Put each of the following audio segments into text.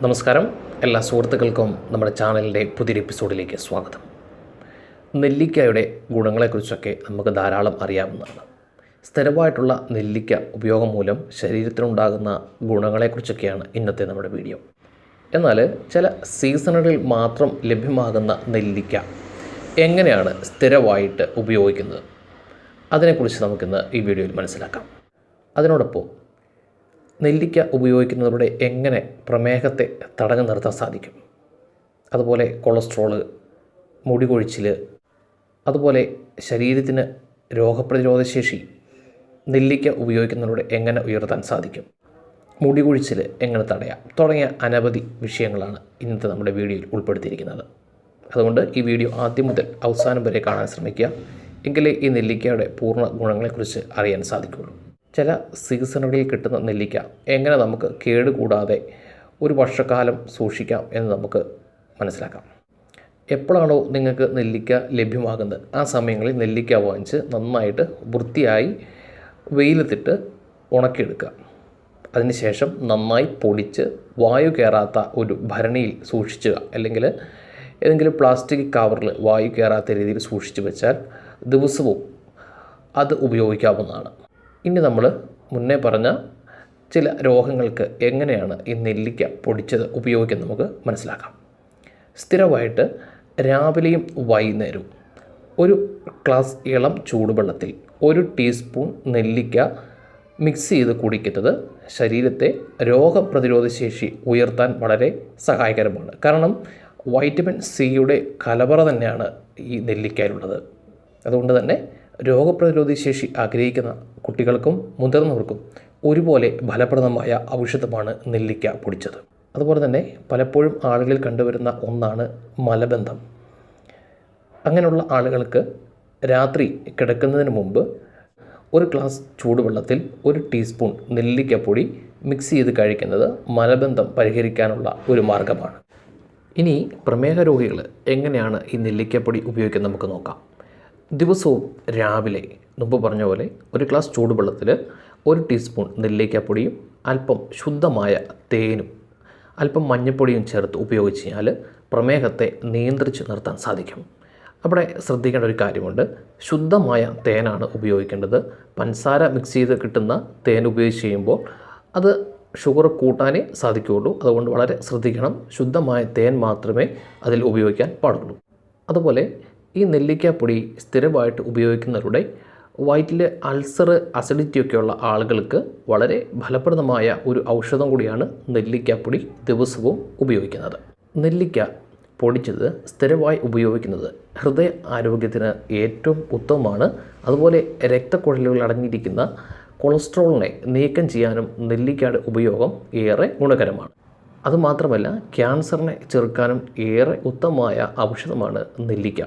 നമസ്കാരം, എല്ലാ സുഹൃത്തുക്കൾക്കും നമ്മുടെ ചാനലിൻ്റെ പുതിയൊരു എപ്പിസോഡിലേക്ക് സ്വാഗതം. നെല്ലിക്കയുടെ ഗുണങ്ങളെക്കുറിച്ചൊക്കെ നമുക്ക് ധാരാളം അറിയാവുന്നതാണ്. സ്ഥിരമായിട്ടുള്ള നെല്ലിക്ക ഉപയോഗം മൂലം ശരീരത്തിനുണ്ടാകുന്ന ഗുണങ്ങളെക്കുറിച്ചൊക്കെയാണ് ഇന്നത്തെ നമ്മുടെ വീഡിയോ. എന്നാൽ ചില സീസണുകളിൽ മാത്രം ലഭ്യമാകുന്ന നെല്ലിക്ക എങ്ങനെയാണ് സ്ഥിരമായിട്ട് ഉപയോഗിക്കുന്നത്, അതിനെക്കുറിച്ച് നമുക്കിന്ന് ഈ വീഡിയോയിൽ മനസ്സിലാക്കാം. അതിനോടൊപ്പം നെല്ലിക്ക ഉപയോഗിക്കുന്നതിലൂടെ എങ്ങനെ പ്രമേഹത്തെ തടഞ്ഞു നിർത്താൻ സാധിക്കും, അതുപോലെ കൊളസ്ട്രോള്, മുടി കൊഴിച്ചിൽ, അതുപോലെ ശരീരത്തിന് രോഗപ്രതിരോധ ശേഷി നെല്ലിക്ക ഉപയോഗിക്കുന്നതിലൂടെ എങ്ങനെ ഉയർത്താൻ സാധിക്കും, മുടി കൊഴിച്ചിൽ എങ്ങനെ തടയാം തുടങ്ങിയ അനവധി വിഷയങ്ങളാണ് ഇന്നത്തെ നമ്മുടെ വീഡിയോയിൽ ഉൾപ്പെടുത്തിയിരിക്കുന്നത്. അതുകൊണ്ട് ഈ വീഡിയോ ആദ്യം മുതൽ അവസാനം വരെ കാണാൻ ശ്രമിക്കുക. എങ്കിലേ ഈ നെല്ലിക്കയുടെ പൂർണ്ണ ഗുണങ്ങളെക്കുറിച്ച് അറിയാൻ സാധിക്കുകയുള്ളൂ. ചില സീസണുകളിൽ കിട്ടുന്ന നെല്ലിക്ക എങ്ങനെ നമുക്ക് കേടുകൂടാതെ ഒരു വർഷക്കാലം സൂക്ഷിക്കാം എന്ന് നമുക്ക് മനസ്സിലാക്കാം. എപ്പോഴാണോ നിങ്ങൾക്ക് നെല്ലിക്ക ലഭ്യമാകുന്നത് ആ സമയങ്ങളിൽ നെല്ലിക്ക വാങ്ങിച്ച് നന്നായിട്ട് വൃത്തിയായി വെയിലത്തിട്ട് ഉണക്കിയെടുക്കുക. അതിനുശേഷം നന്നായി പൊടിച്ച് വായു കയറാത്ത ഒരു ഭരണിയിൽ സൂക്ഷിച്ചുക, അല്ലെങ്കിൽ ഏതെങ്കിലും പ്ലാസ്റ്റിക് കവറിൽ വായു കയറാത്ത രീതിയിൽ സൂക്ഷിച്ച് വെച്ചാൽ ദിവസവും അത് ഉപയോഗിക്കാവുന്നതാണ്. ഇനി നമ്മൾ മുന്നേ പറഞ്ഞ ചില രോഗങ്ങൾക്ക് എങ്ങനെയാണ് ഈ നെല്ലിക്ക പൊടിച്ചത് ഉപയോഗിക്കുന്നത് നമുക്ക് മനസ്സിലാക്കാം. സ്ഥിരമായിട്ട് രാവിലെയും വൈകുന്നേരവും ഒരു ഗ്ലാസ് ഇളം ചൂടുവെള്ളത്തിൽ 1 ടീസ്പൂൺ നെല്ലിക്ക മിക്സ് ചെയ്ത് കുടിക്കുന്നത് ശരീരത്തെ രോഗപ്രതിരോധ ശേഷി ഉയർത്താൻ വളരെ സഹായകരമാണ്. കാരണം വൈറ്റമിൻ സിയുടെ കലവറ തന്നെയാണ് ഈ നെല്ലിക്കയിലുള്ളത്. അതുകൊണ്ട് തന്നെ രോഗപ്രതിരോധ ശേഷി ആഗ്രഹിക്കുന്ന കുട്ടികൾക്കും മുതിർന്നവർക്കും ഒരുപോലെ ഫലപ്രദമായ ഔഷധമാണ് നെല്ലിക്ക പൊടിച്ചത്. അതുപോലെ തന്നെ പലപ്പോഴും ആളുകളിൽ കണ്ടുവരുന്ന ഒന്നാണ് മലബന്ധം. അങ്ങനെയുള്ള ആളുകൾക്ക് രാത്രി കിടക്കുന്നതിന് മുമ്പ് ഒരു ഗ്ലാസ് ചൂടുവെള്ളത്തിൽ 1 ടീസ്പൂൺ നെല്ലിക്കപ്പൊടി മിക്സ് ചെയ്ത് കഴിക്കുന്നത് മലബന്ധം പരിഹരിക്കാനുള്ള ഒരു മാർഗമാണ്. ഇനി പ്രമേഹ രോഗികൾ എങ്ങനെയാണ് ഈ നെല്ലിക്കപ്പൊടി ഉപയോഗിക്കുന്നത് നമുക്ക് നോക്കാം. ദിവസവും രാവിലെ മുമ്പ് പറഞ്ഞ പോലെ 1 ഗ്ലാസ് ചൂടുവെള്ളത്തിൽ 1 ടീസ്പൂൺ നെല്ലിക്കപ്പൊടിയും അല്പം ശുദ്ധമായ തേനും അല്പം മഞ്ഞൾപ്പൊടിയും ചേർത്ത് ഉപയോഗിച്ച് കഴിഞ്ഞാൽ പ്രമേഹത്തെ നിയന്ത്രിച്ച് നിർത്താൻ സാധിക്കും. അവിടെ ശ്രദ്ധിക്കേണ്ട ഒരു കാര്യമുണ്ട്. ശുദ്ധമായ തേനാണ് ഉപയോഗിക്കേണ്ടത്. പഞ്ചസാര മിക്സ് ചെയ്ത് കിട്ടുന്ന തേൻ ഉപയോഗിച്ച് ചെയ്യുമ്പോൾ അത് ഷുഗർ കൂട്ടാനേ സാധിക്കുകയുള്ളൂ. അതുകൊണ്ട് വളരെ ശ്രദ്ധിക്കണം. ശുദ്ധമായ തേൻ മാത്രമേ അതിൽ ഉപയോഗിക്കാൻ പാടുള്ളൂ. അതുപോലെ ഈ നെല്ലിക്കപ്പൊടി സ്ഥിരമായിട്ട് ഉപയോഗിക്കുന്നതിലൂടെ വയറ്റിൽ അൾസർ, അസിഡിറ്റിയൊക്കെയുള്ള ആളുകൾക്ക് വളരെ ഫലപ്രദമായ ഒരു ഔഷധം കൂടിയാണ് നെല്ലിക്കപ്പൊടി ദിവസവും ഉപയോഗിക്കുന്നത്. നെല്ലിക്ക പൊടിച്ചത് സ്ഥിരമായി ഉപയോഗിക്കുന്നത് ഹൃദയ ആരോഗ്യത്തിന് ഏറ്റവും ഉത്തമമാണ്. അതുപോലെ രക്തക്കുഴലുകൾ അടങ്ങിയിരിക്കുന്ന കൊളസ്ട്രോളിനെ നീക്കം ചെയ്യാനും നെല്ലിക്കയുടെ ഉപയോഗം ഏറെ ഗുണകരമാണ്. അതുമാത്രമല്ല, ക്യാൻസറിനെ ചെറുക്കാനും ഏറെ ഉത്തമമായ ഔഷധമാണ് നെല്ലിക്ക.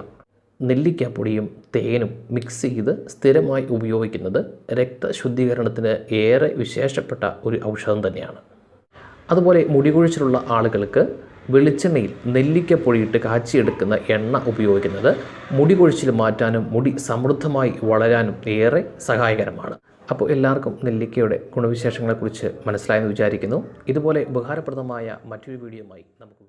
നെല്ലിക്കപ്പൊടിയും തേനും മിക്സ് ചെയ്ത് സ്ഥിരമായി ഉപയോഗിക്കുന്നത് രക്തശുദ്ധീകരണത്തിന് ഏറെ വിശേഷപ്പെട്ട ഒരു ഔഷധം തന്നെയാണ്. അതുപോലെ മുടി കൊഴിച്ചിലുള്ള ആളുകൾക്ക് വെളിച്ചെണ്ണയിൽ നെല്ലിക്കപ്പൊടിയിട്ട് കാച്ചിയെടുക്കുന്ന എണ്ണ ഉപയോഗിക്കുന്നത് മുടി കൊഴിച്ചിൽ മാറ്റാനും മുടി സമൃദ്ധമായി വളരാനും ഏറെ സഹായകരമാണ്. അപ്പോൾ എല്ലാവർക്കും നെല്ലിക്കയുടെ ഗുണവിശേഷങ്ങളെക്കുറിച്ച് മനസ്സിലായെന്ന് വിചാരിക്കുന്നു. ഇതുപോലെ ഉപകാരപ്രദമായ മറ്റൊരു വീഡിയോയുമായി നമുക്ക്